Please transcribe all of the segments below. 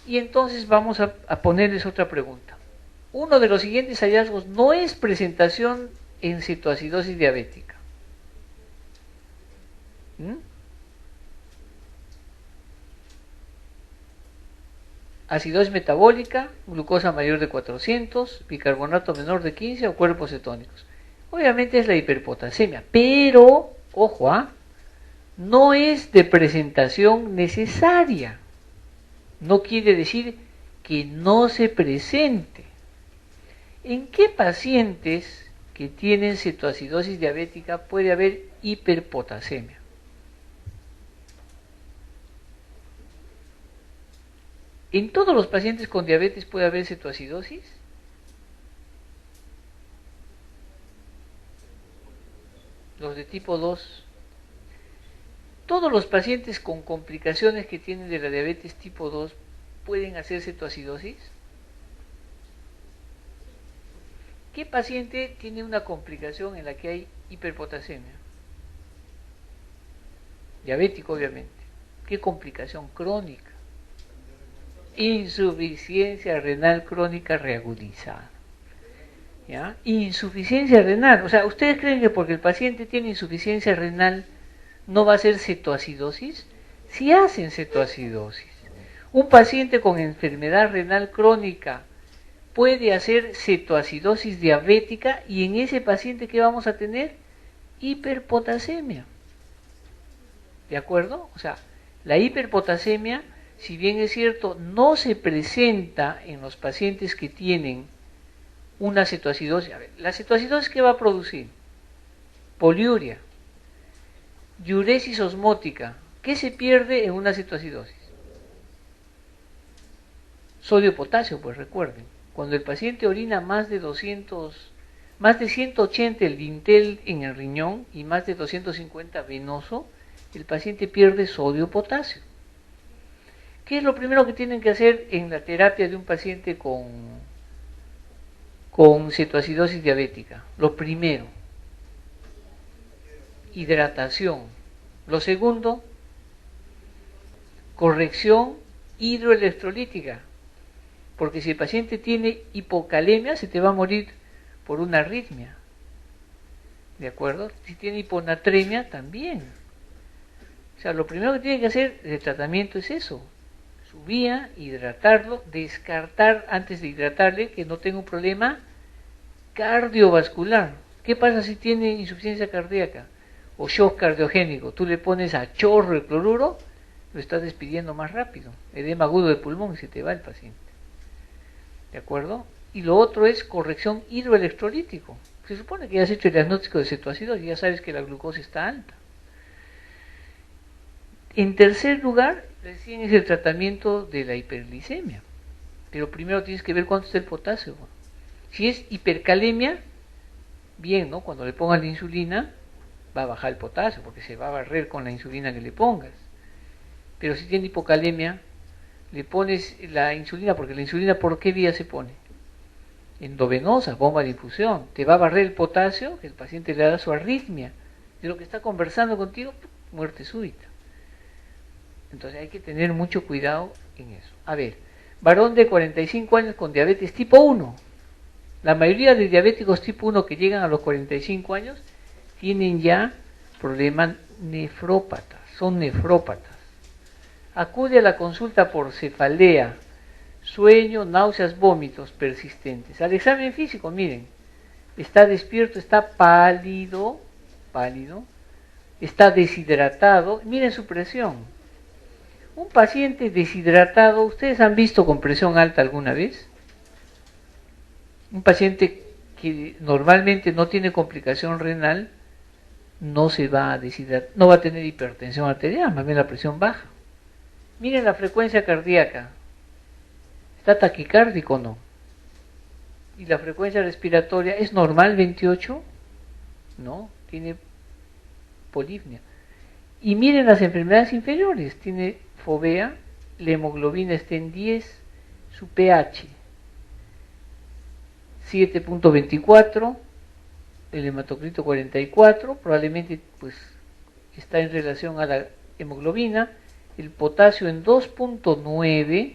Y entonces vamos a ponerles otra pregunta. Uno de los siguientes hallazgos no es presentación en cetoacidosis diabética. ¿Mm? Acidosis metabólica, glucosa mayor de 400, bicarbonato menor de 15 o cuerpos cetónicos. Obviamente es la hiperpotasemia, pero, ojo, no es de presentación necesaria. No quiere decir que no se presente. ¿En qué pacientes que tienen cetoacidosis diabética puede haber hiperpotasemia? ¿En todos los pacientes con diabetes puede haber cetoacidosis? Los de tipo 2. ¿Todos los pacientes con complicaciones que tienen de la diabetes tipo 2 pueden hacer cetoacidosis? ¿Qué paciente tiene una complicación en la que hay hiperpotasemia? Diabético, obviamente. ¿Qué complicación? Crónica. Insuficiencia renal crónica reagudizada. ¿Ya? Insuficiencia renal. O sea, ¿ustedes creen que porque el paciente tiene insuficiencia renal no va a hacer cetoacidosis? Sí hacen cetoacidosis. Un paciente con enfermedad renal crónica puede hacer cetoacidosis diabética y en ese paciente ¿qué vamos a tener? Hiperpotasemia. ¿De acuerdo? O sea, la hiperpotasemia, si bien es cierto, no se presenta en los pacientes que tienen una cetoacidosis. A ver, ¿la cetoacidosis qué va a producir? Poliuria, diuresis osmótica. ¿Qué se pierde en una cetoacidosis? Sodio potasio, pues recuerden. Cuando el paciente orina más de 180 el dintel en el riñón y más de 250 venoso, el paciente pierde sodio potasio. ¿Qué es lo primero que tienen que hacer en la terapia de un paciente con cetoacidosis diabética? Lo primero, hidratación. Lo segundo, corrección hidroelectrolítica. Porque si el paciente tiene hipocalemia, se te va a morir por una arritmia. ¿De acuerdo? Si tiene hiponatremia, también. O sea, lo primero que tiene que hacer de tratamiento es eso. Su vía, hidratarlo, descartar antes de hidratarle que no tenga un problema cardiovascular. ¿Qué pasa si tiene insuficiencia cardíaca o shock cardiogénico? Tú le pones a chorro el cloruro, lo estás despidiendo más rápido. Edema agudo de pulmón y se te va el paciente. ¿De acuerdo? Y lo otro es corrección hidroelectrolítico. Se supone que ya has hecho el diagnóstico de cetoacidosis, ya sabes que la glucosa está alta. En tercer lugar, recién es el tratamiento de la hiperglicemia. Pero primero tienes que ver cuánto está el potasio. Si es hipercalemia, bien, ¿no? Cuando le pongas la insulina, va a bajar el potasio, porque se va a barrer con la insulina que le pongas. Pero si tiene hipocalemia, le pones la insulina, porque la insulina ¿por qué vía se pone? Endovenosa, bomba de infusión. Te va a barrer el potasio, que el paciente le da su arritmia. De lo que está conversando contigo, muerte súbita. Entonces hay que tener mucho cuidado en eso. A ver, varón de 45 años con diabetes tipo 1. La mayoría de diabéticos tipo 1 que llegan a los 45 años tienen ya problemas nefrópatas, son nefrópatas. Acude a la consulta por cefalea, sueño, náuseas, vómitos persistentes. Al examen físico, miren, está despierto, está pálido, está deshidratado, miren su presión. Un paciente deshidratado, ¿ustedes han visto con presión alta alguna vez? Un paciente que normalmente no tiene complicación renal, no se va a deshidratar, no va a tener hipertensión arterial, más bien la presión baja. Miren la frecuencia cardíaca, ¿está taquicárdico o no? ¿Y la frecuencia respiratoria es normal 28? No, tiene polipnia. Y miren las enfermedades inferiores, tiene fovea, la hemoglobina está en 10, su pH 7.24, el hematocrito 44, probablemente pues está en relación a la hemoglobina, el potasio en 2.9,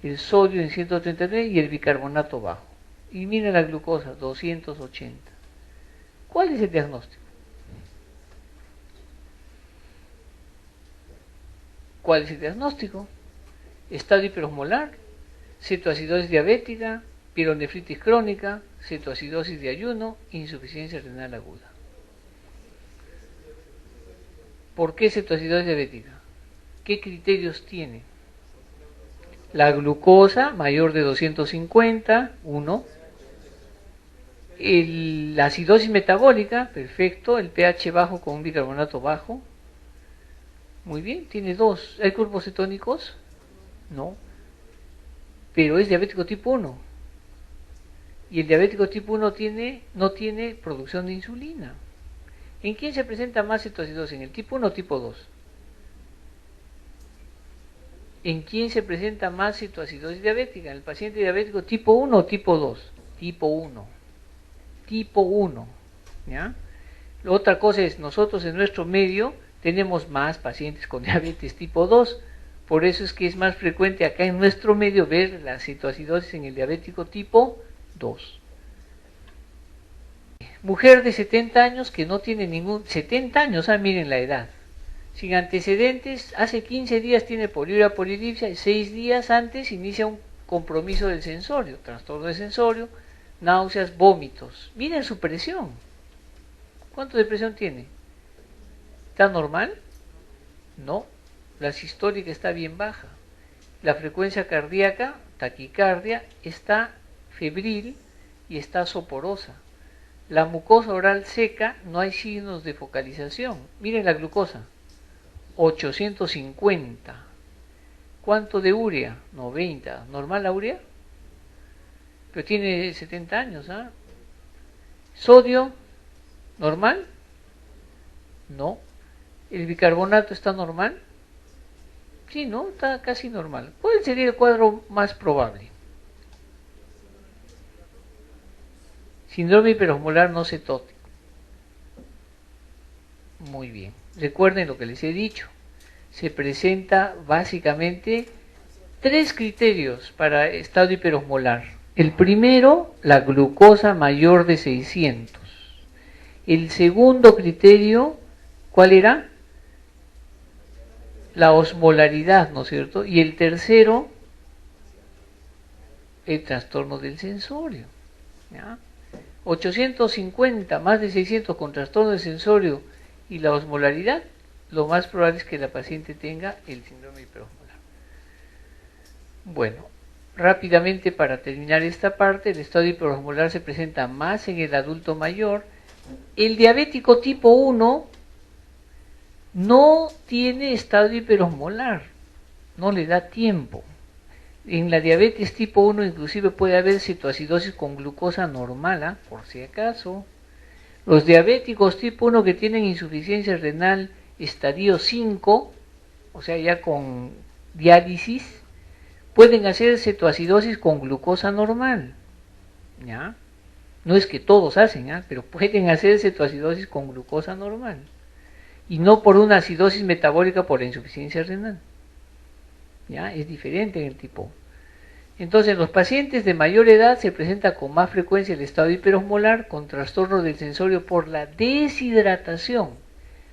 el sodio en 139 y el bicarbonato bajo. Y miren la glucosa, 280. ¿Cuál es el diagnóstico? ¿Cuál es el diagnóstico? Estado hiperosmolar, cetoacidosis diabética, pielonefritis crónica, cetoacidosis de ayuno, insuficiencia renal aguda. ¿Por qué cetoacidosis diabética? ¿Qué criterios tiene? La glucosa mayor de 250, 1. La acidosis metabólica, perfecto. El pH bajo con un bicarbonato bajo. Muy bien, tiene 2. ¿Hay cuerpos cetónicos? No. Pero es diabético tipo 1. Y el diabético tipo 1 no tiene producción de insulina. ¿En quién se presenta más cetoacidosis? ¿En el tipo 1 o tipo 2? ¿En quién se presenta más cetoacidosis diabética? ¿En el paciente diabético tipo 1 o tipo 2? Tipo 1. Tipo 1. ¿Ya? La otra cosa es, nosotros en nuestro medio tenemos más pacientes con diabetes tipo 2. Por eso es que es más frecuente acá en nuestro medio ver la cetoacidosis en el diabético tipo 2. Mujer de 70 años que no tiene 70 años, miren la edad. Sin antecedentes, hace 15 días tiene poliuria polidipsia y 6 días antes inicia un compromiso del sensorio, trastorno del sensorio, náuseas, vómitos. Miren su presión. ¿Cuánto de presión tiene? ¿Está normal? No. La sistólica está bien baja. La frecuencia cardíaca, taquicardia, está febril y está soporosa. La mucosa oral seca, no hay signos de focalización. Miren la glucosa, 850. ¿Cuánto de urea? 90. ¿Normal la urea? Pero tiene 70 años, ¿ah? ¿Sodio? ¿Normal? No. ¿El bicarbonato está normal? Sí, ¿no? Está casi normal. ¿Cuál sería el cuadro más probable? Síndrome hiperosmolar no cetótico. Muy bien. Recuerden lo que les he dicho. Se presenta básicamente 3 criterios para estado hiperosmolar. El primero, la glucosa mayor de 600. El segundo criterio, ¿cuál era? La osmolaridad, ¿no es cierto? Y el tercero, el trastorno del sensorio. ¿Ya? 850, más de 600 con trastorno del sensorio y la osmolaridad, lo más probable es que la paciente tenga el síndrome hiperosmolar. Bueno, rápidamente para terminar esta parte, el estado hiperosmolar se presenta más en el adulto mayor. El diabético tipo 1 no tiene estado hiperosmolar, no le da tiempo. En la diabetes tipo 1 inclusive puede haber cetoacidosis con glucosa normal, por si acaso. Los diabéticos tipo 1 que tienen insuficiencia renal estadio 5, o sea ya con diálisis, pueden hacer cetoacidosis con glucosa normal. ¿Ya? No es que todos hacen, pero pueden hacer cetoacidosis con glucosa normal. Y no por una acidosis metabólica por la insuficiencia renal. ¿Ya? Es diferente en el tipo. Entonces, en los pacientes de mayor edad se presenta con más frecuencia el estado hiperosmolar con trastorno del sensorio por la deshidratación.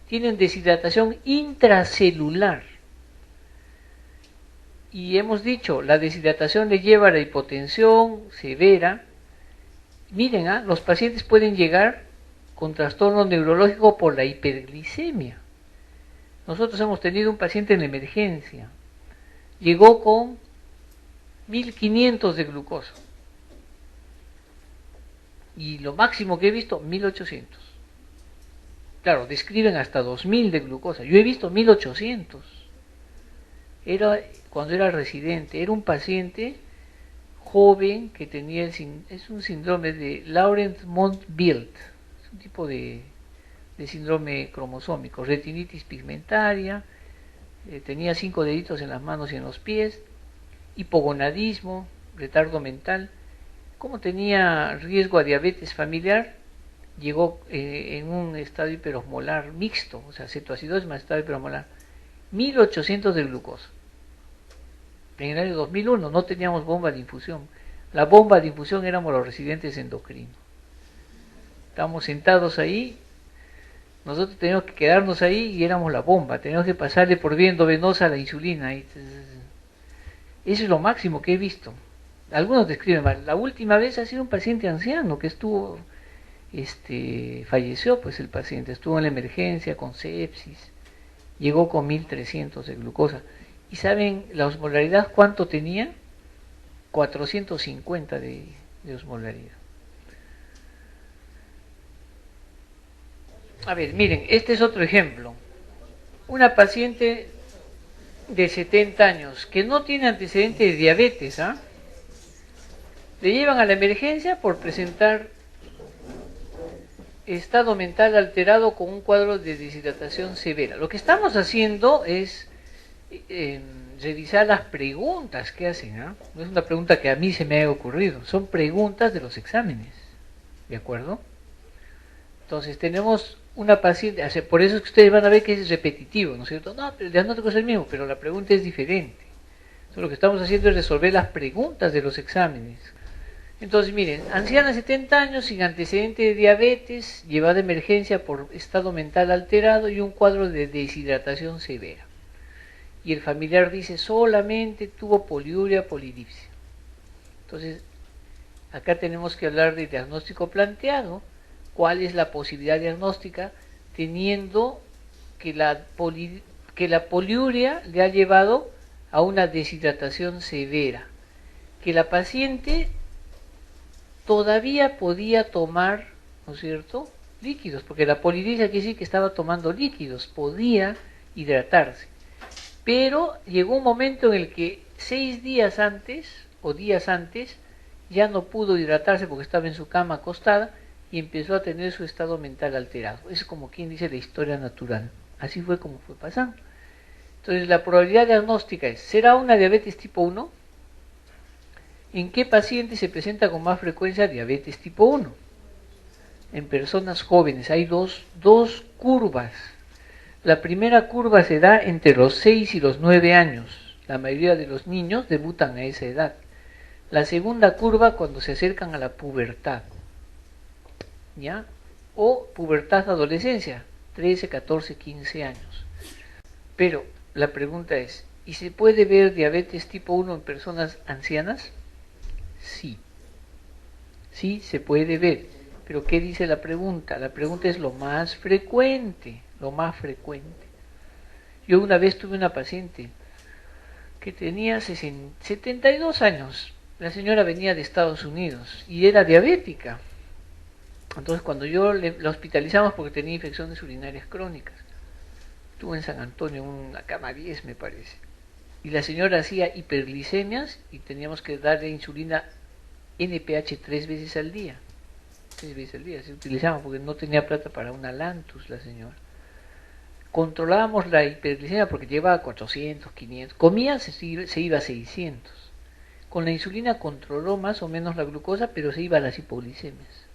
Tienen deshidratación intracelular. Y hemos dicho, la deshidratación le lleva a la hipotensión severa. Miren, los pacientes pueden llegar con trastorno neurológico por la hiperglicemia. Nosotros hemos tenido un paciente en la emergencia. Llegó con 1500 de glucosa. Y lo máximo que he visto, 1800. Claro, describen hasta 2000 de glucosa. Yo he visto 1800. Era cuando era residente. Era un paciente joven que tenía es un síndrome de Laurent-Montbild. Es un tipo de síndrome cromosómico. Retinitis pigmentaria. Tenía 5 deditos en las manos y en los pies. Hipogonadismo, retardo mental. Como tenía riesgo a diabetes familiar, llegó en un estado hiperosmolar mixto, o sea, cetoacidosis más estado hiperosmolar, 1800 de glucosa. En el año 2001 no teníamos bomba de infusión. La bomba de infusión éramos los residentes endocrinos. Estábamos sentados ahí, nosotros teníamos que quedarnos ahí y éramos la bomba. Teníamos que pasarle por vía endovenosa la insulina. Eso es lo máximo que he visto. Algunos describen mal. La última vez ha sido un paciente anciano que estuvo, falleció pues el paciente, estuvo en la emergencia con sepsis, llegó con 1300 de glucosa. ¿Y saben la osmolaridad cuánto tenía? 450 de osmolaridad. A ver, miren, este es otro ejemplo. Una paciente de 70 años que no tiene antecedentes de diabetes, ¿ah? Le llevan a la emergencia por presentar estado mental alterado con un cuadro de deshidratación severa. Lo que estamos haciendo es revisar las preguntas que hacen, ¿ah? No es una pregunta que a mí se me haya ocurrido, son preguntas de los exámenes, ¿de acuerdo? Entonces tenemos una paciente, por eso es que ustedes van a ver que es repetitivo, ¿no es cierto? No, pero el diagnóstico es el mismo, pero la pregunta es diferente. Entonces, lo que estamos haciendo es resolver las preguntas de los exámenes. Entonces, miren, anciana de 70 años sin antecedente de diabetes, llevada de emergencia por estado mental alterado y un cuadro de deshidratación severa. Y el familiar dice solamente tuvo poliuria, polidipsia. Entonces, acá tenemos que hablar de diagnóstico planteado. ¿Cuál es la posibilidad diagnóstica? Teniendo que la poliuria le ha llevado a una deshidratación severa, que la paciente todavía podía tomar, ¿no es cierto?, líquidos, porque la polidipsia quiere decir que estaba tomando líquidos, podía hidratarse, pero llegó un momento en el que 6 días antes o días antes ya no pudo hidratarse porque estaba en su cama acostada y empezó a tener su estado mental alterado. Es como quien dice la historia natural, así fue como fue pasando. Entonces la probabilidad diagnóstica es, ¿será una diabetes tipo 1? ¿En qué paciente se presenta con más frecuencia diabetes tipo 1? En personas jóvenes. Hay dos curvas. La primera curva se da entre los 6 y los 9 años. La mayoría de los niños debutan a esa edad. La segunda curva cuando se acercan a la pubertad, ¿ya? O pubertad adolescencia, 13, 14, 15 años. Pero la pregunta es, ¿y se puede ver diabetes tipo 1 en personas ancianas? Sí, sí se puede ver, pero ¿qué dice la pregunta? La pregunta es lo más frecuente, lo más frecuente. Yo una vez tuve una paciente que tenía 72 años, la señora venía de Estados Unidos y era diabética. Entonces cuando la hospitalizamos porque tenía infecciones urinarias crónicas, estuvo en San Antonio, en una cama 10 me parece, y la señora hacía hiperglicemias y teníamos que darle insulina NPH 3 veces al día. 3 veces al día se utilizaba porque no tenía plata para una Lantus la señora. Controlábamos la hiperglicemia porque llevaba 400, 500, comía, se iba a 600. Con la insulina controló más o menos la glucosa, pero se iba a las hipoglicemias.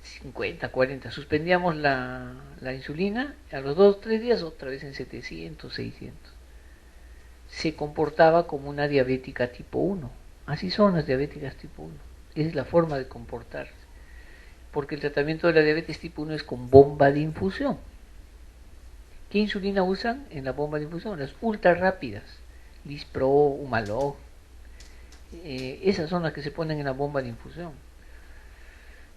50, 40, suspendíamos la insulina, a los 2 o 3 días otra vez en 700, 600. Se comportaba como una diabética tipo 1. Así son las diabéticas tipo 1. Esa es la forma de comportarse. Porque el tratamiento de la diabetes tipo 1 es con bomba de infusión. ¿Qué insulina usan en la bomba de infusión? Las ultra rápidas. Lispro, Humalog. Esas son las que se ponen en la bomba de infusión.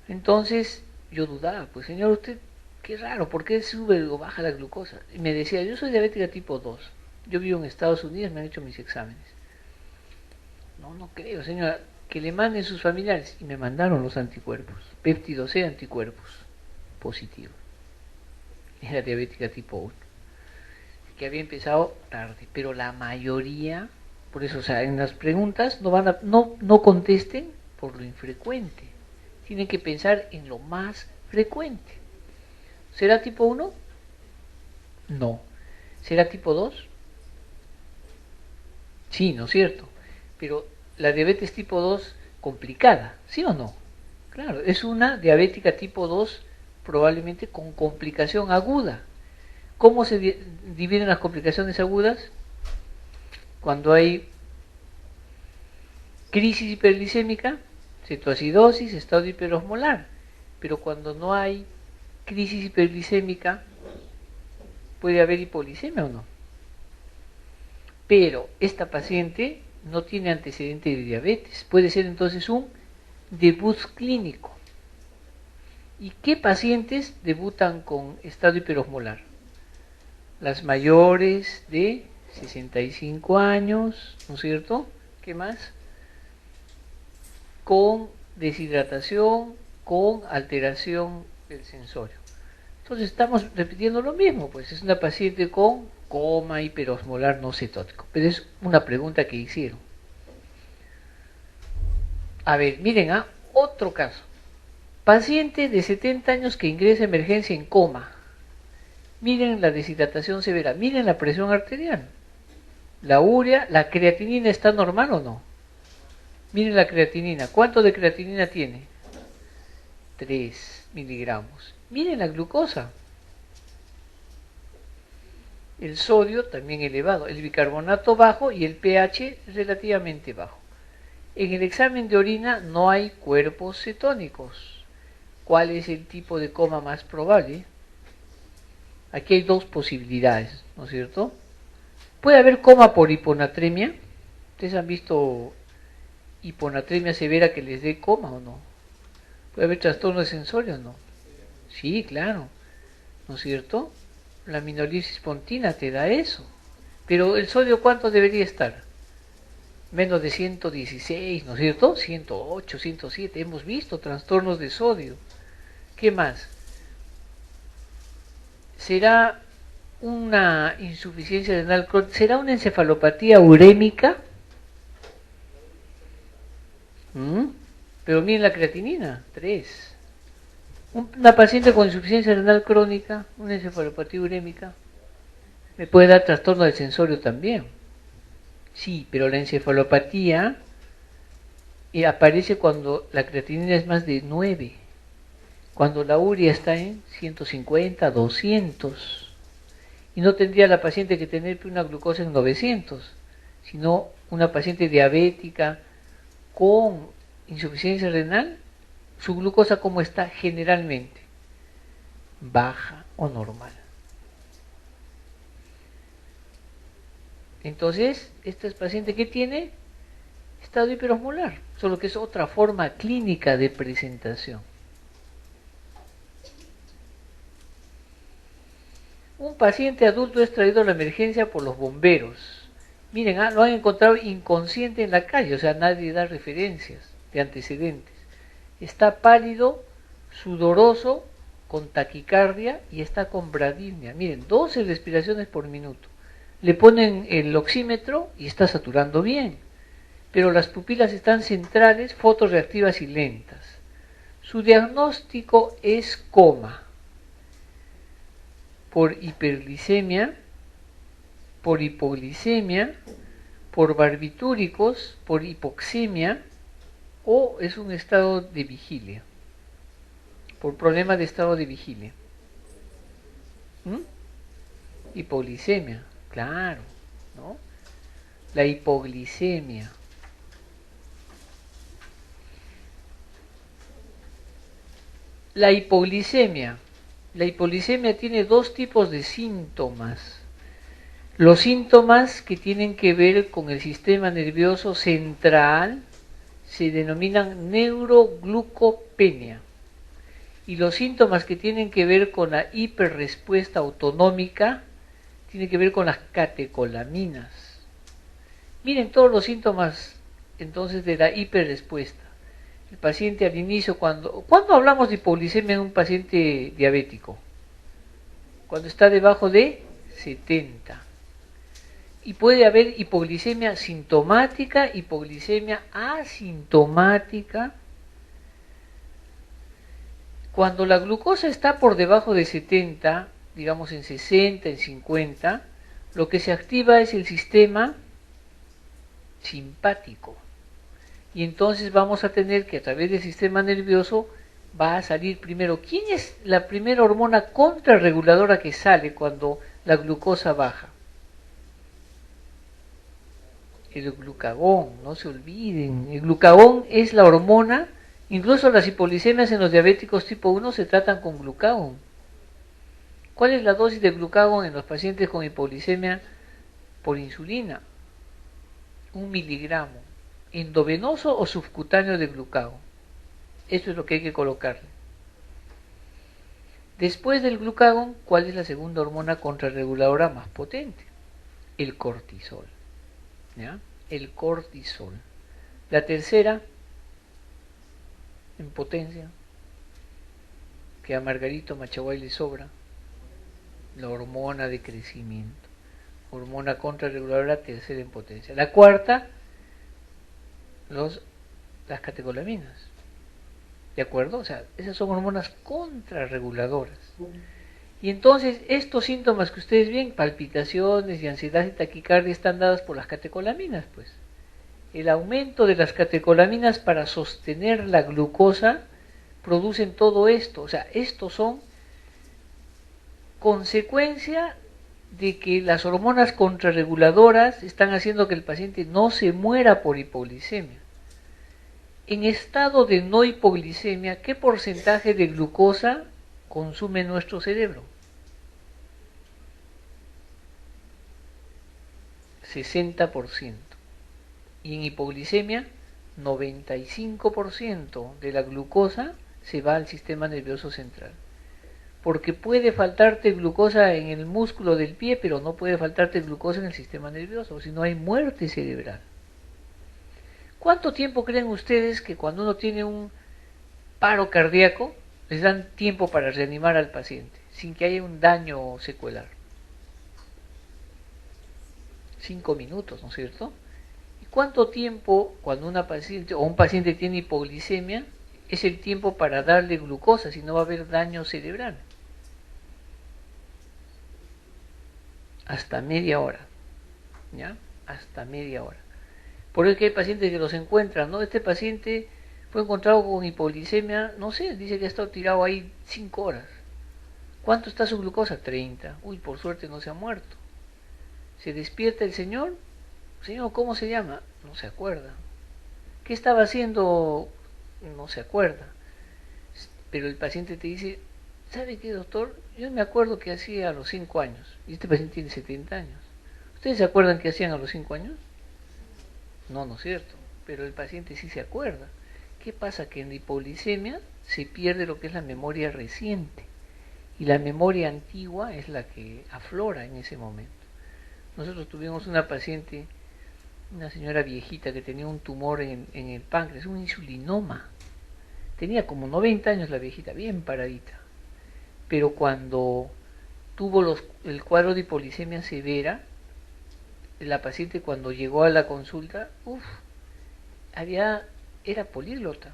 Entonces yo dudaba, pues señor, usted, qué raro, ¿por qué sube o baja la glucosa? Y me decía, yo soy diabética tipo 2. Yo vivo en Estados Unidos, me han hecho mis exámenes. No creo, señora, que le manden sus familiares. Y me mandaron los anticuerpos, péptido C anticuerpos positivos. Era diabética tipo 1, que había empezado tarde, pero la mayoría, por eso, o sea, en las preguntas no contesten por lo infrecuente. Tienen que pensar en lo más frecuente. ¿Será tipo 1? No. ¿Será tipo 2? Sí, ¿no es cierto? Pero la diabetes tipo 2 complicada, ¿sí o no? Claro, es una diabética tipo 2 probablemente con complicación aguda. ¿Cómo se dividen las complicaciones agudas? Cuando hay crisis hiperglicémica, cetoacidosis, estado hiperosmolar. Pero cuando no hay crisis hiperglicémica, puede haber hipoglicemia o no. Pero esta paciente no tiene antecedente de diabetes. Puede ser entonces un debut clínico. ¿Y qué pacientes debutan con estado hiperosmolar? Las mayores de 65 años, ¿no es cierto? ¿Qué más? Con deshidratación, con alteración del sensorio. Entonces estamos repitiendo lo mismo, pues es una paciente con coma hiperosmolar no cetótico. Pero es una pregunta que hicieron. A ver, miren, otro caso. Paciente de 70 años que ingresa a emergencia en coma. Miren la deshidratación severa, miren la presión arterial. La urea, la creatinina está normal o no. Miren la creatinina, ¿cuánto de creatinina tiene? 3 miligramos. Miren la glucosa. El sodio también elevado, el bicarbonato bajo y el pH relativamente bajo. En el examen de orina no hay cuerpos cetónicos. ¿Cuál es el tipo de coma más probable? Aquí hay dos posibilidades, ¿no es cierto? Puede haber coma por hiponatremia. ¿Ustedes han visto hiponatremia severa que les dé coma o no? ¿Puede haber trastorno de sensorio o no? Sí, claro, ¿no es cierto? La aminolisis pontina te da eso. Pero el sodio, ¿cuánto debería estar? Menos de 116, ¿no es cierto? 108, 107. Hemos visto trastornos de sodio. ¿Qué más? ¿Será una insuficiencia renal crónica? ¿Será una encefalopatía urémica? Pero miren la creatinina, 3. Una paciente con insuficiencia renal crónica, una encefalopatía urémica, me puede dar trastorno del sensorio también. Sí, pero la encefalopatía aparece cuando la creatinina es más de 9, cuando la urea está en 150, 200. Y no tendría la paciente que tener una glucosa en 900, sino una paciente diabética con insuficiencia renal, su glucosa ¿cómo está generalmente? Baja o normal. Entonces, esta es paciente que tiene estado hiperosmolar, solo que es otra forma clínica de presentación. Un paciente adulto es traído a la emergencia por los bomberos. Miren, lo han encontrado inconsciente en la calle, o sea, nadie da referencias de antecedentes. Está pálido, sudoroso, con taquicardia y está con bradimia. Miren, 12 respiraciones por minuto. Le ponen el oxímetro y está saturando bien, pero las pupilas están centrales, fotorreactivas y lentas. Su diagnóstico es coma por hiperglicemia, por hipoglicemia, por barbitúricos, por hipoxemia o es un estado de vigilia, por problema de estado de vigilia. Hipoglicemia, claro, ¿no? La hipoglicemia. La hipoglicemia tiene dos tipos de síntomas. Los síntomas que tienen que ver con el sistema nervioso central se denominan neuroglucopenia. Y los síntomas que tienen que ver con la hiperrespuesta autonómica tienen que ver con las catecolaminas. Miren todos los síntomas entonces de la hiperrespuesta. El paciente al inicio, ¿cuándo hablamos de hipoglicemia en un paciente diabético? Cuando está debajo de 70. Y puede haber hipoglicemia sintomática, hipoglicemia asintomática. Cuando la glucosa está por debajo de 70, digamos en 60, en 50, lo que se activa es el sistema simpático. Y entonces vamos a tener que a través del sistema nervioso va a salir primero. ¿Quién es la primera hormona contrarreguladora que sale cuando la glucosa baja? El glucagón, no se olviden. El glucagón es la hormona, incluso las hipoglicemias en los diabéticos tipo 1 se tratan con glucagón. ¿Cuál es la dosis de glucagón en los pacientes con hipoglicemia por insulina? 1 miligramo. ¿Endovenoso o subcutáneo de glucagón? Esto es lo que hay que colocarle. Después del glucagón, ¿cuál es la segunda hormona contrarreguladora más potente? El cortisol. ¿Ya? El cortisol. La tercera, en potencia, que a Margarito Machaguay le sobra, la hormona de crecimiento. Hormona contrarreguladora tercera en potencia. La cuarta, las catecolaminas. ¿De acuerdo? O sea, esas son hormonas contrarreguladoras. Y entonces estos síntomas que ustedes ven, palpitaciones y ansiedad y taquicardia, están dadas por las catecolaminas, pues. El aumento de las catecolaminas para sostener la glucosa producen todo esto. O sea, estos son consecuencia de que las hormonas contrarreguladoras están haciendo que el paciente no se muera por hipoglicemia. En estado de no hipoglicemia, ¿qué porcentaje de glucosa consume nuestro cerebro? 60%. Y en hipoglicemia, 95% de la glucosa se va al sistema nervioso central. Porque puede faltarte glucosa en el músculo del pie, pero no puede faltarte glucosa en el sistema nervioso, si no hay muerte cerebral. ¿Cuánto tiempo creen ustedes que cuando uno tiene un paro cardíaco, les dan tiempo para reanimar al paciente, sin que haya un daño secuelar? 5 minutos, ¿no es cierto? ¿Y cuánto tiempo cuando una paciente o un paciente tiene hipoglicemia es el tiempo para darle glucosa si no va a haber daño cerebral? Hasta media hora, ¿ya? Hasta media hora. Por eso es que hay pacientes que los encuentran, ¿no? Este paciente fue encontrado con hipoglicemia, no sé, dice que ha estado tirado ahí 5 horas. ¿Cuánto está su glucosa? 30. Uy, por suerte no se ha muerto. Se despierta el señor. Señor, ¿cómo se llama? No se acuerda. ¿Qué estaba haciendo? No se acuerda. Pero el paciente te dice, ¿sabe qué, doctor? Yo me acuerdo que hacía a los 5 años. Y este paciente tiene 70 años. ¿Ustedes se acuerdan qué hacían a los 5 años? No, no es cierto. Pero el paciente sí se acuerda. ¿Qué pasa? Que en la hipoglicemia se pierde lo que es la memoria reciente. Y la memoria antigua es la que aflora en ese momento. Nosotros tuvimos una paciente, una señora viejita que tenía un tumor en el páncreas, un insulinoma. Tenía como 90 años la viejita, bien paradita. Pero cuando tuvo el cuadro de hipoglicemia severa, la paciente cuando llegó a la consulta, era políglota.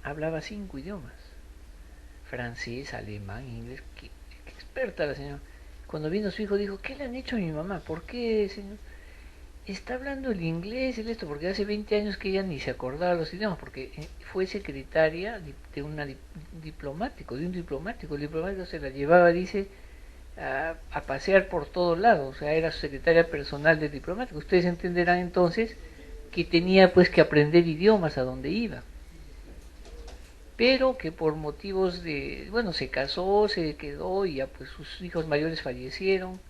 Hablaba 5 idiomas. Francés, alemán, inglés. Qué experta la señora. Cuando vino su hijo dijo, ¿qué le han hecho a mi mamá? ¿Por qué, señor? Está hablando el inglés, el esto, porque hace 20 años que ella ni se acordaba los idiomas, porque fue secretaria de un diplomático. El diplomático se la llevaba, dice, a pasear por todos lados, o sea, era su secretaria personal del diplomático. Ustedes entenderán entonces que tenía pues que aprender idiomas a donde iba. Pero que por motivos de, bueno, se casó, se quedó y ya pues sus hijos mayores fallecieron,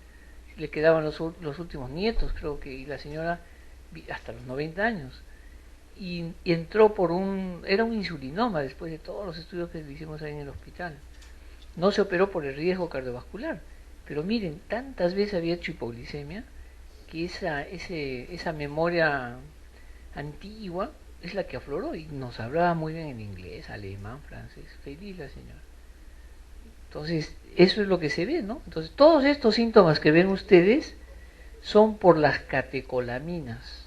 le quedaban los últimos nietos, creo que, y la señora hasta los 90 años. Y entró era un insulinoma después de todos los estudios que le hicimos ahí en el hospital. No se operó por el riesgo cardiovascular, pero miren, tantas veces había hecho hipoglicemia que esa memoria antigua es la que afloró y nos hablaba muy bien en inglés, alemán, francés, feliz la señora. Entonces, eso es lo que se ve, ¿no? Entonces, todos estos síntomas que ven ustedes son por las catecolaminas.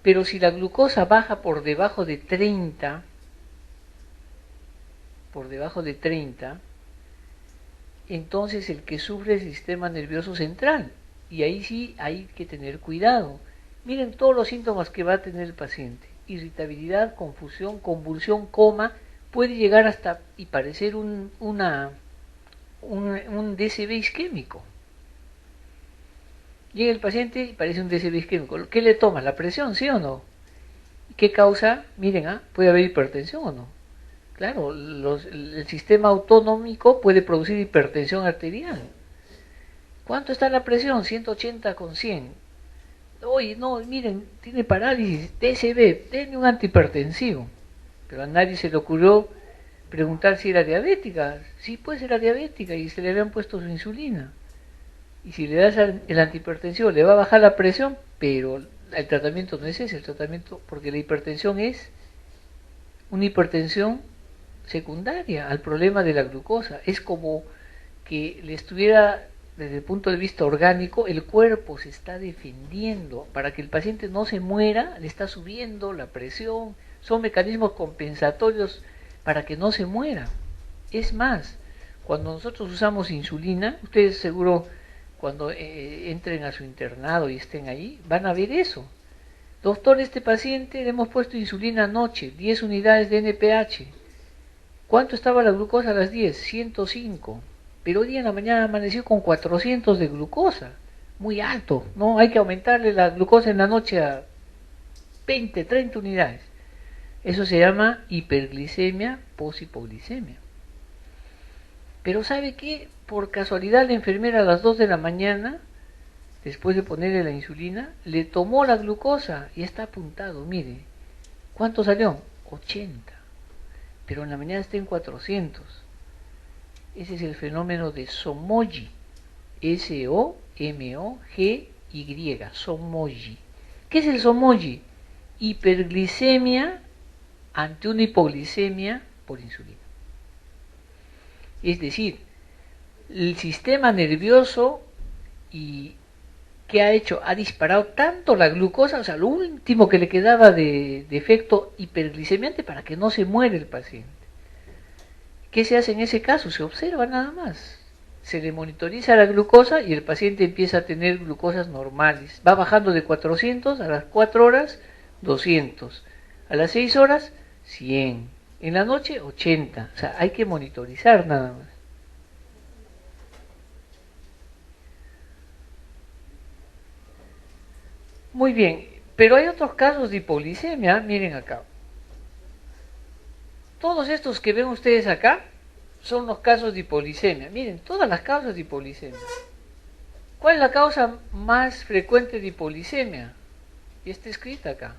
Pero si la glucosa baja por debajo de 30, entonces el que sufre es el sistema nervioso central. Y ahí sí hay que tener cuidado. Miren todos los síntomas que va a tener el paciente. Irritabilidad, confusión, convulsión, coma, puede llegar hasta y parecer un DCB isquémico. Llega el paciente y parece un déficit isquémico. ¿Qué le toma? ¿La presión, sí o no? ¿Qué causa? Miren, puede haber hipertensión o no. Claro, el sistema autonómico puede producir hipertensión arterial. ¿Cuánto está la presión? 180 con 100. Oye, no, miren, tiene parálisis, TSB, denle un antihipertensivo. Pero a nadie se le ocurrió preguntar si era diabética. Sí, pues era diabética y se le habían puesto su insulina. Y si le das el antihipertensivo, le va a bajar la presión, pero el tratamiento no es ese, el tratamiento, porque la hipertensión es una hipertensión secundaria al problema de la glucosa. Es como que le estuviera, desde el punto de vista orgánico, el cuerpo se está defendiendo. Para que el paciente no se muera, le está subiendo la presión. Son mecanismos compensatorios para que no se muera. Es más, cuando nosotros usamos insulina, ustedes seguro cuando entren a su internado y estén ahí, van a ver eso. Doctor, este paciente le hemos puesto insulina anoche, 10 unidades de NPH. ¿Cuánto estaba la glucosa a las 10? 105. Pero hoy día en la mañana amaneció con 400 de glucosa. Muy alto, ¿no? Hay que aumentarle la glucosa en la noche a 20, 30 unidades. Eso se llama hiperglicemia poshipoglicemia. Pero ¿sabe qué? Por casualidad la enfermera a las 2 de la mañana, después de ponerle la insulina, le tomó la glucosa y está apuntado, mire. ¿Cuánto salió? 80. Pero en la mañana está en 400. Ese es el fenómeno de Somogyi. S-O-M-O-G-Y. Somogyi. ¿Qué es el Somogyi? Hiperglicemia ante una hipoglicemia por insulina. Es decir, el sistema nervioso y ¿qué ha hecho? Ha disparado tanto la glucosa, o sea, lo último que le quedaba de efecto hiperglicemiante para que no se muera el paciente. ¿Qué se hace en ese caso? Se observa nada más. Se le monitoriza la glucosa y el paciente empieza a tener glucosas normales. Va bajando de 400 a las 4 horas, 200. A las 6 horas, 100. En la noche, 80. O sea, hay que monitorizar nada más. Muy bien, pero hay otros casos de hipoglicemia, miren acá. Todos estos que ven ustedes acá son los casos de hipoglicemia. Miren, todas las causas de hipoglicemia. ¿Cuál es la causa más frecuente de hipoglicemia? Y está escrita acá.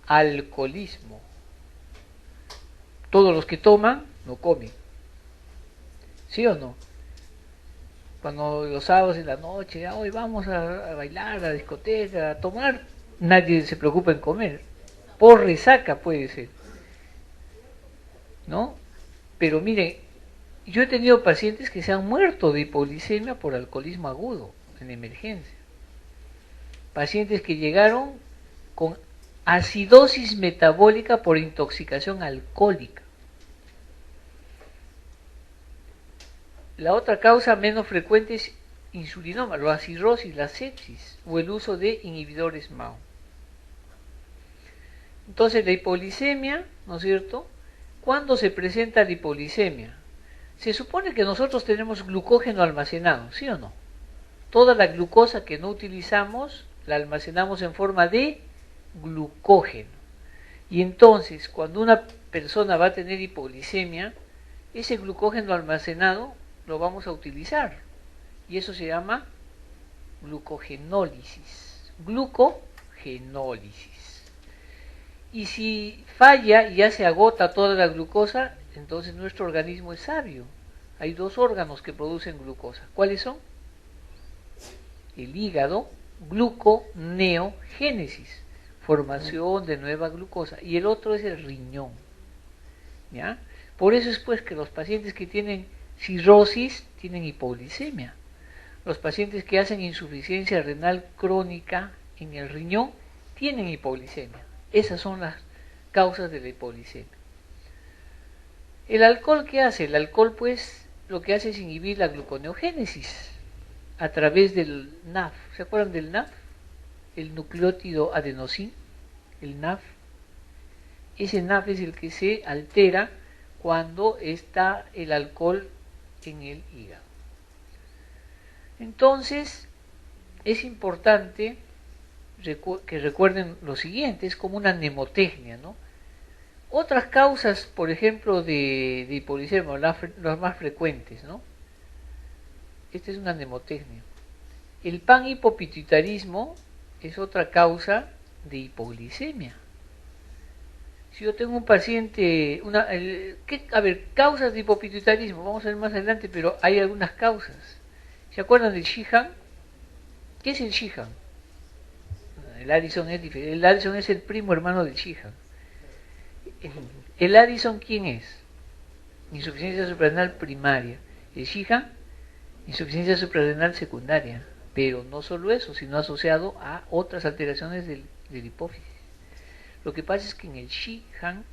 Alcoholismo. Todos los que toman, no comen. ¿Sí o no? Cuando los sábados en la noche, hoy vamos a bailar, a la discoteca, a tomar, nadie se preocupa en comer. Por resaca puede ser, ¿no? Pero miren, yo he tenido pacientes que se han muerto de hipoglicemia por alcoholismo agudo, en emergencia. Pacientes que llegaron con acidosis metabólica por intoxicación alcohólica. La otra causa menos frecuente es insulinoma, la cirrosis, la sepsis o el uso de inhibidores MAO. Entonces la hipoglicemia, ¿no es cierto? ¿Cuándo se presenta la hipoglicemia? Se supone que nosotros tenemos glucógeno almacenado, ¿sí o no? Toda la glucosa que no utilizamos la almacenamos en forma de glucógeno. Y entonces, cuando una persona va a tener hipoglicemia, ese glucógeno almacenado lo vamos a utilizar. Y eso se llama glucogenólisis. Glucogenólisis. Y si falla y ya se agota toda la glucosa, entonces nuestro organismo es sabio. Hay dos órganos que producen glucosa. ¿Cuáles son? El hígado, gluconeogénesis, formación de nueva glucosa. Y el otro es el riñón. ¿Ya? Por eso es pues que los pacientes que tienen cirrosis tienen hipoglicemia. Los pacientes que hacen insuficiencia renal crónica en el riñón tienen hipoglicemia. Esas son las causas de la hipoglicemia. ¿El alcohol qué hace? El alcohol pues lo que hace es inhibir la gluconeogénesis a través del NAF. ¿Se acuerdan del NAF? El nucleótido adenosín, el NAF. Ese NAF es el que se altera cuando está el alcohol en el hígado. Entonces, es importante que recuerden lo siguiente, es como una mnemotecnia, ¿no? Otras causas, por ejemplo, de hipoglicemia, las más frecuentes, ¿no? Esta es una mnemotecnia. El panhipopituitarismo es otra causa de hipoglicemia. Si yo tengo un paciente, a ver, causas de hipopituitarismo, vamos a ver más adelante, pero hay algunas causas. ¿Se acuerdan del Sheehan? ¿Qué es el Sheehan? El Addison es diferente. El Addison es el primo hermano del Sheehan. ¿El Addison quién es? Insuficiencia suprarrenal primaria. El Sheehan, insuficiencia suprarrenal secundaria. Pero no solo eso, sino asociado a otras alteraciones del hipófisis. Lo que pasa es que en el Sheehan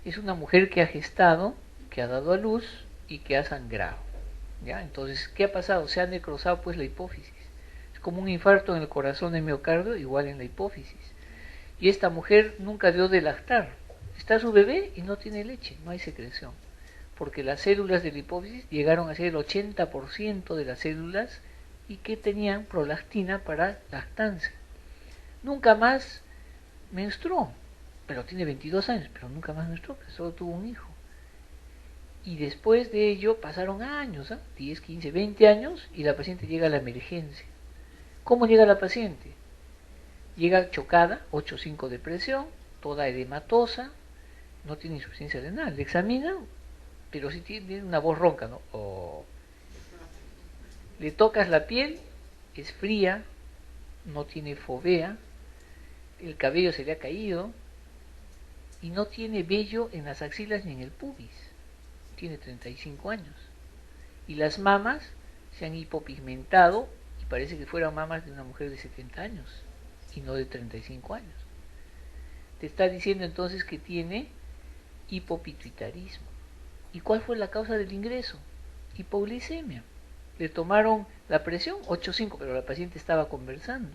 es una mujer que ha gestado, que ha dado a luz y que ha sangrado. ¿Ya? Entonces, ¿qué ha pasado? Se ha necrosado pues la hipófisis. Es como un infarto en el corazón de miocardio, igual en la hipófisis. Y esta mujer nunca dio de lactar. Está su bebé y no tiene leche, no hay secreción. Porque las células de la hipófisis llegaron a ser el 80% de las células y que tenían prolactina para lactancia. Nunca más menstruó, pero tiene 22 años, pero nunca más menstruó, solo tuvo un hijo. Y después de ello pasaron años, 10, 15, 20 años, y la paciente llega a la emergencia. ¿Cómo llega la paciente? Llega chocada, 8,5 de presión, toda edematosa, no tiene insuficiencia renal. Le examina, pero sí tiene una voz ronca, ¿no? Le tocas la piel, es fría, no tiene fovea, el cabello se le ha caído y no tiene vello en las axilas ni en el pubis. Tiene 35 años. Y las mamas se han hipopigmentado y parece que fueran mamas de una mujer de 70 años y no de 35 años. Te está diciendo entonces que tiene hipopituitarismo. ¿Y cuál fue la causa del ingreso? Hipoglicemia. Le tomaron la presión 8,5, pero la paciente estaba conversando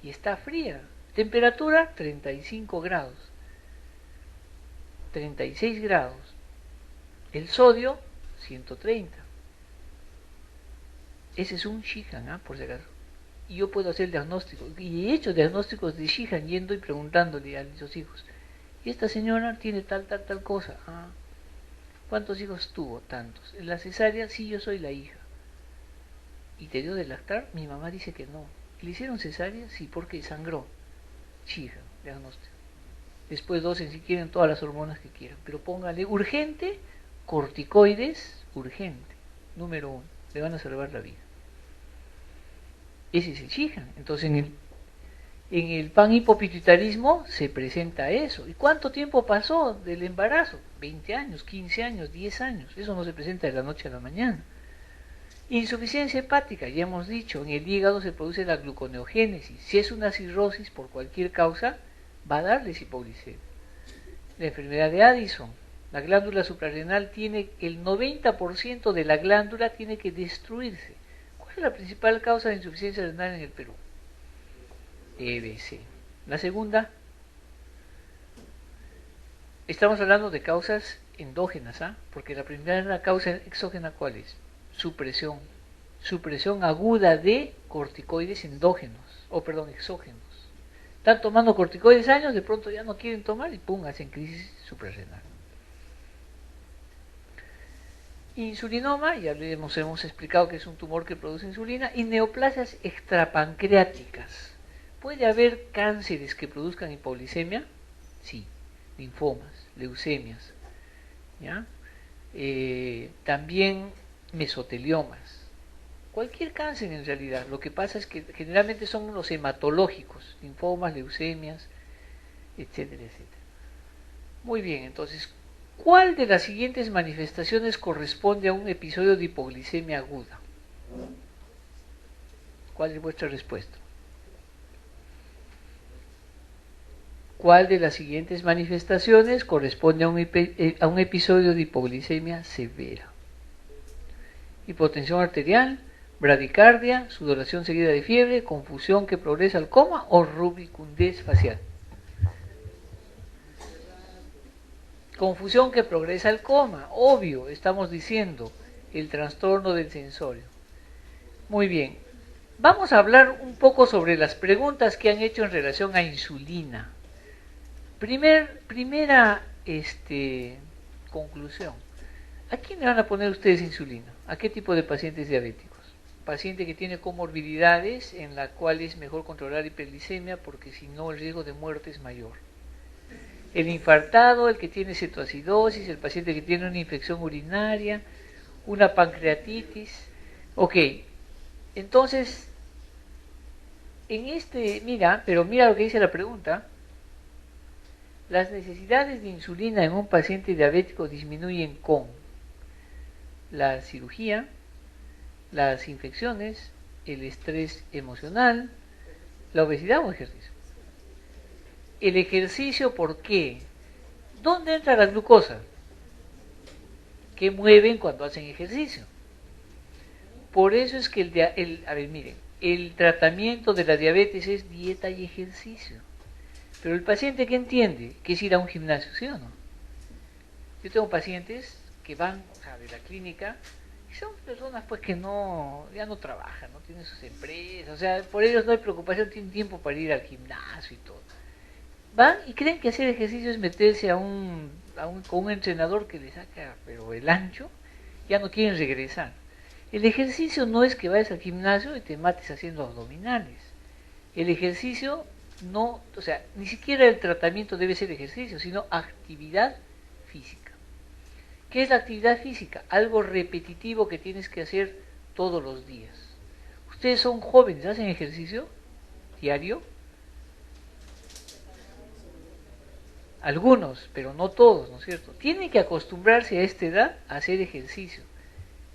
y está fría. Temperatura 35 grados, 36 grados. El sodio 130. Ese es un Sheehan, por si acaso. Y yo puedo hacer diagnóstico. Y he hecho diagnósticos de Sheehan yendo y preguntándole a los hijos. Y esta señora tiene tal cosa. ¿Cuántos hijos tuvo? Tantos. En la cesárea, sí, yo soy la hija. ¿Y te dio de lactar? Mi mamá dice que no. ¿Le hicieron cesárea? Sí, porque sangró. Sheehan, diagnóstico. Después dosen si quieren todas las hormonas que quieran. Pero póngale urgente, corticoides, urgente. Número 1. Le van a salvar la vida. Ese es el Sheehan. Entonces en el panhipopituitarismo se presenta eso. ¿Y cuánto tiempo pasó del embarazo? 20 años, 15 años, 10 años. Eso no se presenta de la noche a la mañana. Insuficiencia hepática, ya hemos dicho, en el hígado se produce la gluconeogénesis. Si es una cirrosis por cualquier causa, va a darles hipoglicemia. La enfermedad de Addison, la glándula suprarrenal tiene, el 90% de la glándula tiene que destruirse. ¿Cuál es la principal causa de insuficiencia renal en el Perú? EBC. La segunda, estamos hablando de causas endógenas, porque la primera causa exógena, ¿cuál es? Supresión aguda de corticoides endógenos, exógenos. Están tomando corticoides años, de pronto ya no quieren tomar y pum, hacen crisis suprarrenal. Insulinoma, ya hemos explicado que es un tumor que produce insulina, y neoplasias extrapancreáticas. ¿Puede haber cánceres que produzcan hipoglicemia? Sí, linfomas, leucemias, ¿ya? También mesoteliomas, cualquier cáncer en realidad. Lo que pasa es que generalmente son los hematológicos, linfomas, leucemias, etcétera, etcétera. Muy bien, entonces, ¿cuál de las siguientes manifestaciones corresponde a un episodio de hipoglicemia aguda? ¿Cuál es vuestra respuesta? ¿Cuál de las siguientes manifestaciones corresponde a un episodio de hipoglicemia severa? Hipotensión arterial, bradicardia, sudoración seguida de fiebre, confusión que progresa al coma o rubicundez facial. Confusión que progresa al coma, obvio, estamos diciendo, el trastorno del sensorio. Muy bien, Vamos a hablar un poco sobre las preguntas que han hecho en relación a insulina. Primera conclusión. ¿A quién le van a poner ustedes insulina? ¿A qué tipo de pacientes diabéticos? Paciente que tiene comorbilidades en la cual es mejor controlar hiperglicemia porque si no el riesgo de muerte es mayor. El infartado, el que tiene cetoacidosis, el paciente que tiene una infección urinaria, una pancreatitis. Ok, entonces, mira lo que dice la pregunta. Las necesidades de insulina en un paciente diabético disminuyen con la cirugía, las infecciones, el estrés emocional, la obesidad o ejercicio. El ejercicio, ¿por qué? ¿Dónde entra la glucosa? ¿Qué mueven cuando hacen ejercicio? Por eso es que el tratamiento de la diabetes es dieta y ejercicio. Pero el paciente, ¿qué entiende? Que es ir a un gimnasio, ¿sí o no? Yo tengo pacientes que van de la clínica y son personas pues que ya no trabajan, no tienen sus empresas, o sea, por ellos no hay preocupación, tienen tiempo para ir al gimnasio y todo. Van y creen que hacer ejercicio es meterse con un entrenador que les saca pero el ancho, ya no quieren regresar. El ejercicio no es que vayas al gimnasio y te mates haciendo abdominales. El ejercicio no, o sea, ni siquiera el tratamiento debe ser ejercicio, sino actividad física. ¿Qué es la actividad física? Algo repetitivo que tienes que hacer todos los días. Ustedes son jóvenes, ¿hacen ejercicio diario? Algunos, pero no todos, ¿no es cierto? Tienen que acostumbrarse a esta edad a hacer ejercicio.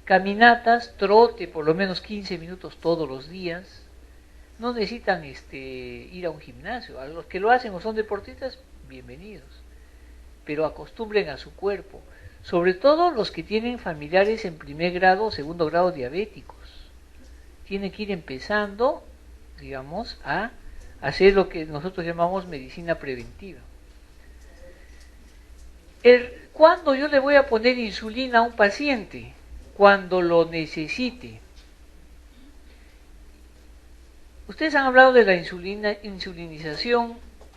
Caminatas, trote por lo menos 15 minutos todos los días. No necesitan ir a un gimnasio. A los que lo hacen o son deportistas, bienvenidos. Pero acostumbren a su cuerpo. Sobre todo los que tienen familiares en primer grado o segundo grado diabéticos. Tienen que ir empezando, digamos, a hacer lo que nosotros llamamos medicina preventiva. ¿Cuándo yo le voy a poner insulina a un paciente? Cuando lo necesite. Ustedes han hablado de la insulinización,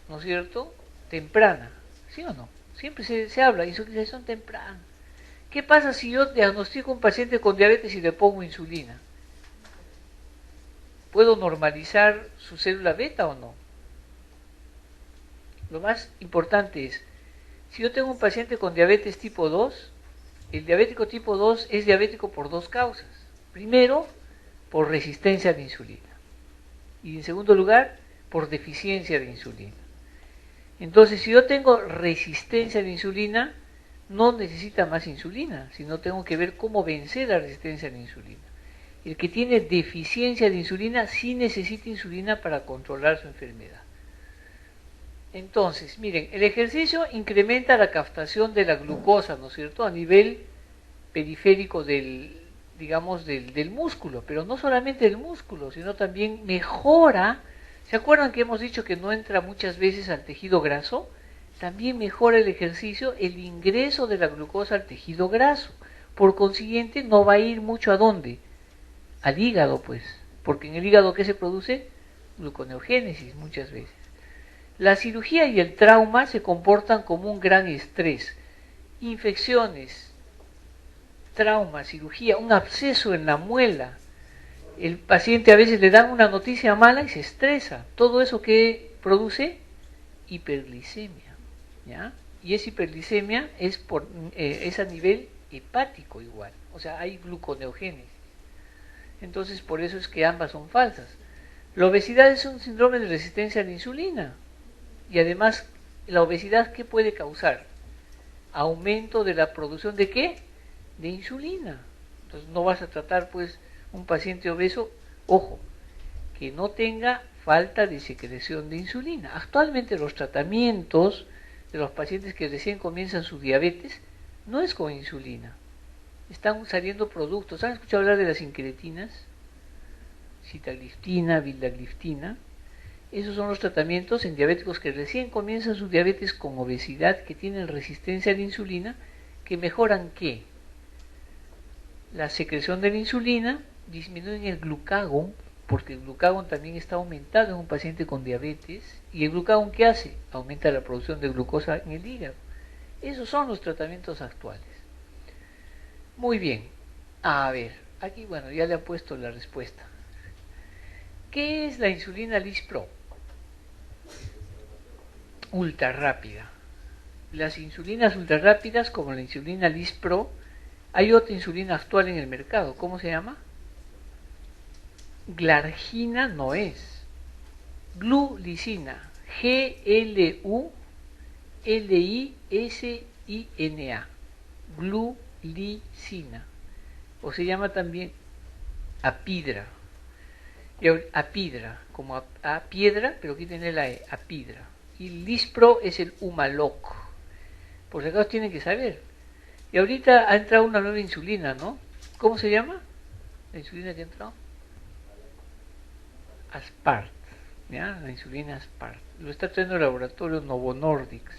¿no es cierto?, temprana, ¿sí o no? Siempre se habla de insulinización temprana. ¿Qué pasa si yo diagnostico a un paciente con diabetes y le pongo insulina? ¿Puedo normalizar su célula beta o no? Lo más importante es, si yo tengo un paciente con diabetes tipo 2, el diabético tipo 2 es diabético por dos causas. Primero, por resistencia a la insulina. Y en segundo lugar, por deficiencia de insulina. Entonces, si yo tengo resistencia a la insulina, no necesita más insulina, sino tengo que ver cómo vencer la resistencia a la insulina. El que tiene deficiencia de insulina sí necesita insulina para controlar su enfermedad. Entonces, miren, el ejercicio incrementa la captación de la glucosa, ¿no es cierto?, a nivel periférico del músculo, pero no solamente del músculo, sino también mejora. ¿Se acuerdan que hemos dicho que no entra muchas veces al tejido graso? También mejora el ejercicio el ingreso de la glucosa al tejido graso. Por consiguiente, no va a ir mucho ¿a dónde? Al hígado, pues, porque en el hígado, ¿qué se produce? Gluconeogénesis muchas veces. La cirugía y el trauma se comportan como un gran estrés. Infecciones, trauma, cirugía, un absceso en la muela. El paciente a veces le dan una noticia mala y se estresa. Todo eso que produce hiperglicemia, ¿ya? Y esa hiperglicemia es a nivel hepático igual, o sea, hay gluconeogénesis. Entonces, por eso es que ambas son falsas. La obesidad es un síndrome de resistencia a la insulina. Y además, la obesidad, ¿qué puede causar? Aumento de la producción ¿de qué? De insulina. Entonces, no vas a tratar, pues, un paciente obeso, ojo, que no tenga falta de secreción de insulina. Actualmente los tratamientos de los pacientes que recién comienzan su diabetes no es con insulina. Están saliendo productos. ¿Han escuchado hablar de las incretinas? Sitagliftina, vildagliftina. Esos son los tratamientos en diabéticos que recién comienzan su diabetes con obesidad, que tienen resistencia a la insulina, que mejoran ¿qué? La secreción de la insulina, disminuyen el glucagón, porque el glucagón también está aumentado en un paciente con diabetes. ¿Y el glucagón qué hace? Aumenta la producción de glucosa en el hígado. Esos son los tratamientos actuales. Muy bien. A ver, aquí bueno, ya le he puesto la respuesta. ¿Qué es la insulina Lispro? Ultra rápida. Las insulinas ultra rápidas, como la insulina Lispro, hay otra insulina actual en el mercado. ¿Cómo se llama? Glargina no es. Glulisina. Glulisina. Glulisina. O se llama también apidra. Apidra, como a piedra, pero aquí tiene la E, apidra. Y Lispro es el Humalog. Por si acaso tienen que saber. Y ahorita ha entrado una nueva insulina, ¿no? ¿Cómo se llama? La insulina que ha entrado. Aspart. ¿Ya? La insulina Aspart. Lo está trayendo el laboratorio Novo Nordisk.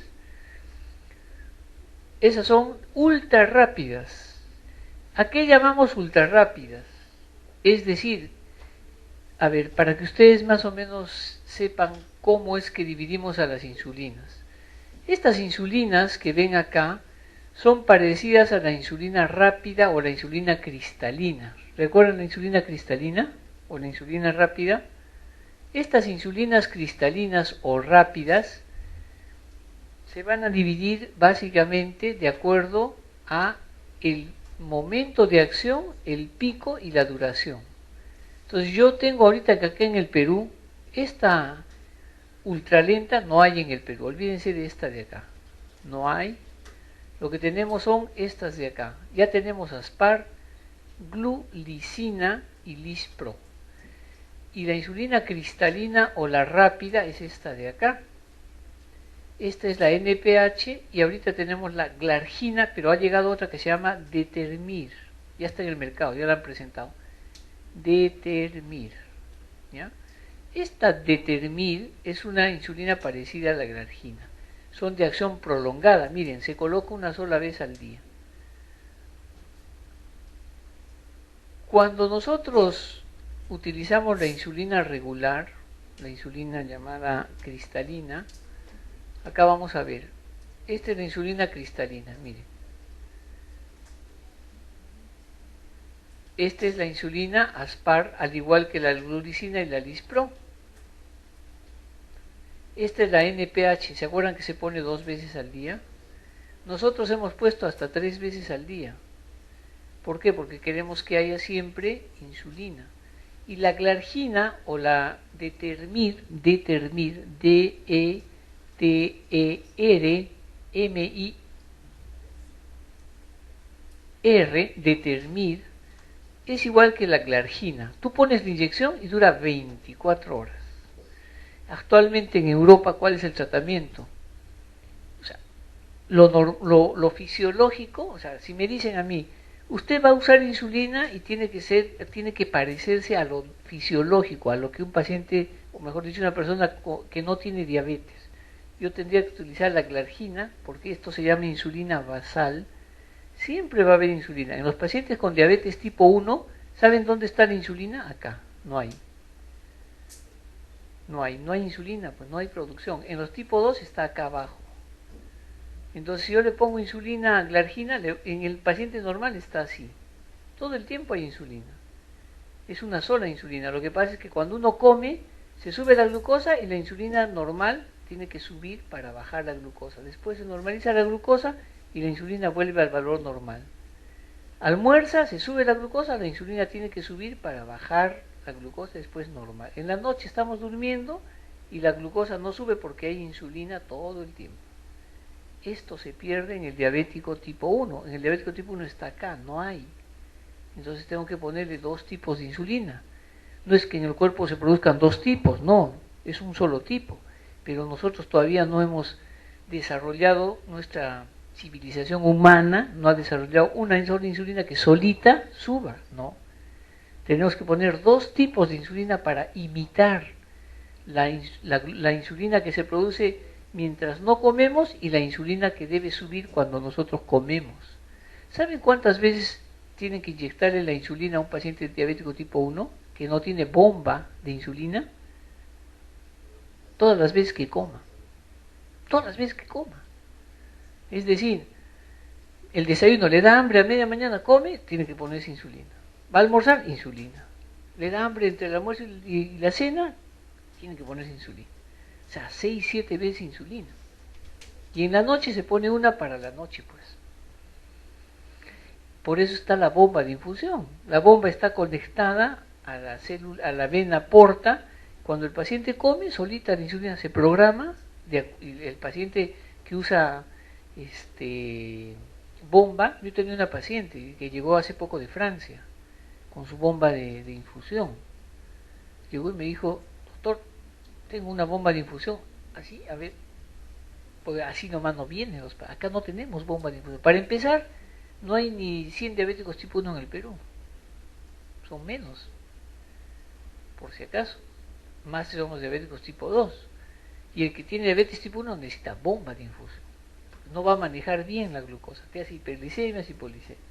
Esas son ultra rápidas. ¿A qué llamamos ultra rápidas? Es decir, a ver, para que ustedes más o menos sepan cómo es que dividimos a las insulinas. Estas insulinas que ven acá son parecidas a la insulina rápida o la insulina cristalina. ¿Recuerdan la insulina cristalina o la insulina rápida? Estas insulinas cristalinas o rápidas se van a dividir básicamente de acuerdo a el momento de acción, el pico y la duración. Entonces yo tengo ahorita que acá en el Perú, esta ultralenta no hay en el Perú, olvídense de esta de acá, no hay. Lo que tenemos son estas de acá. Ya tenemos Aspart, Glulisina y Lispro. Y la insulina cristalina o la rápida es esta de acá. Esta es la NPH y ahorita tenemos la Glargina, pero ha llegado otra que se llama Determir. Ya está en el mercado, ya la han presentado. Determir. ¿Ya? Esta Determir es una insulina parecida a la Glargina. Son de acción prolongada. Miren, se coloca una sola vez al día. Cuando nosotros utilizamos la insulina regular, la insulina llamada cristalina, acá vamos a ver, esta es la insulina cristalina, miren. Esta es la insulina Aspart, al igual que la glulisina y la Lispro. Esta es la NPH, ¿se acuerdan que se pone 2 veces al día? Nosotros hemos puesto hasta 3 veces al día. ¿Por qué? Porque queremos que haya siempre insulina. Y la Glargina o la Determir, D-E-T-E-R-M-I-R, Determir, es igual que la Glargina. Tú pones la inyección y dura 24 horas. Actualmente en Europa, ¿cuál es el tratamiento? O sea, lo fisiológico, o sea, si me dicen a mí, usted va a usar insulina y tiene que parecerse a lo fisiológico, a lo que un paciente, o mejor dicho, una persona que no tiene diabetes. Yo tendría que utilizar la Glargina, porque esto se llama insulina basal. Siempre va a haber insulina. En los pacientes con diabetes tipo 1, ¿saben dónde está la insulina? Acá, no hay. No hay insulina, pues no hay producción. En los tipo 2 está acá abajo. Entonces, si yo le pongo insulina Glargina, en el paciente normal está así. Todo el tiempo hay insulina. Es una sola insulina. Lo que pasa es que cuando uno come, se sube la glucosa y la insulina normal tiene que subir para bajar la glucosa. Después se normaliza la glucosa y la insulina vuelve al valor normal. Almuerza, se sube la glucosa, la insulina tiene que subir para bajar la glucosa después normal. En la noche estamos durmiendo y la glucosa no sube porque hay insulina todo el tiempo. Esto se pierde en el diabético tipo 1. En el diabético tipo 1 está acá, no hay. Entonces tengo que ponerle 2 tipos de insulina. No es que en el cuerpo se produzcan 2 tipos, no, es un solo tipo. Pero nosotros todavía no hemos desarrollado, nuestra civilización humana no ha desarrollado una sola insulina que solita suba, no. Tenemos que poner 2 tipos de insulina para imitar la insulina que se produce mientras no comemos y la insulina que debe subir cuando nosotros comemos. ¿Saben cuántas veces tienen que inyectarle la insulina a un paciente diabético tipo 1? que no tiene bomba de insulina todas las veces que coma. Todas las veces que coma. Es decir, el desayuno le da hambre a media mañana, come, tiene que ponerse insulina. Va a almorzar, insulina. Le da hambre entre el almuerzo y la cena, tiene que ponerse insulina. O sea, 6, 7 veces insulina. Y en la noche se pone una para la noche, pues. Por eso está la bomba de infusión. La bomba está conectada a la célula, a la vena porta. Cuando el paciente come, solita la insulina se programa. El paciente que usa bomba, yo tenía una paciente que llegó hace poco de Francia con su bomba de infusión. Llegó y me dijo, doctor, tengo una bomba de infusión. Así, a ver, porque así nomás no viene. Acá no tenemos bomba de infusión. Para empezar, no hay ni 100 diabéticos tipo 1 en el Perú. Son menos, por si acaso. Más son los diabéticos tipo 2. Y el que tiene diabetes tipo 1 necesita bomba de infusión. Porque no va a manejar bien la glucosa. Te hace hiperglicemias y policemias.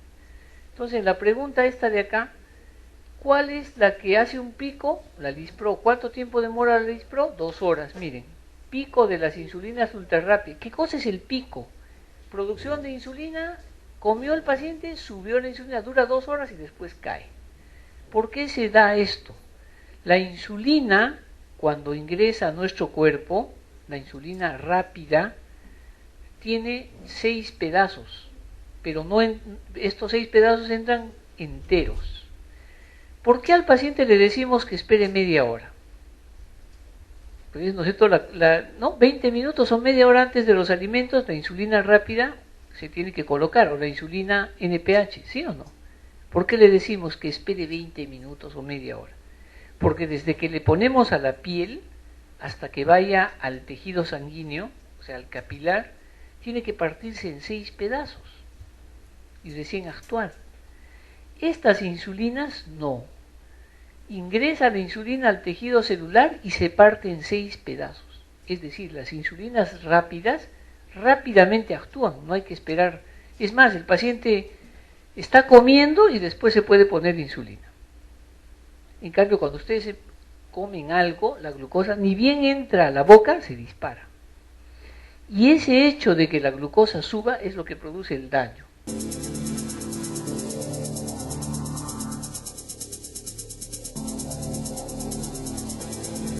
Entonces, la pregunta esta de acá, ¿cuál es la que hace un pico? La Lispro. ¿Cuánto tiempo demora la Lispro? 2 horas. Miren, pico de las insulinas ultra rápidas. ¿Qué cosa es el pico? Producción de insulina, comió el paciente, subió la insulina, dura 2 horas y después cae. ¿Por qué se da esto? La insulina, cuando ingresa a nuestro cuerpo, la insulina rápida, tiene 6 pedazos, pero no estos 6 pedazos entran enteros. ¿Por qué al paciente le decimos que espere media hora? Pues, ¿no es cierto? 20 minutos o media hora antes de los alimentos, la insulina rápida se tiene que colocar, o la insulina NPH, ¿sí o no? ¿Por qué le decimos que espere 20 minutos o media hora? Porque desde que le ponemos a la piel hasta que vaya al tejido sanguíneo, o sea, al capilar, tiene que partirse en 6 pedazos y recién actuar. Estas insulinas no. Ingresa la insulina al tejido celular y se parte en 6 pedazos. Es decir, las insulinas rápidas rápidamente actúan, no hay que esperar. Es más, el paciente está comiendo y después se puede poner insulina. En cambio, cuando ustedes comen algo, la glucosa ni bien entra a la boca, se dispara. Y ese hecho de que la glucosa suba es lo que produce el daño.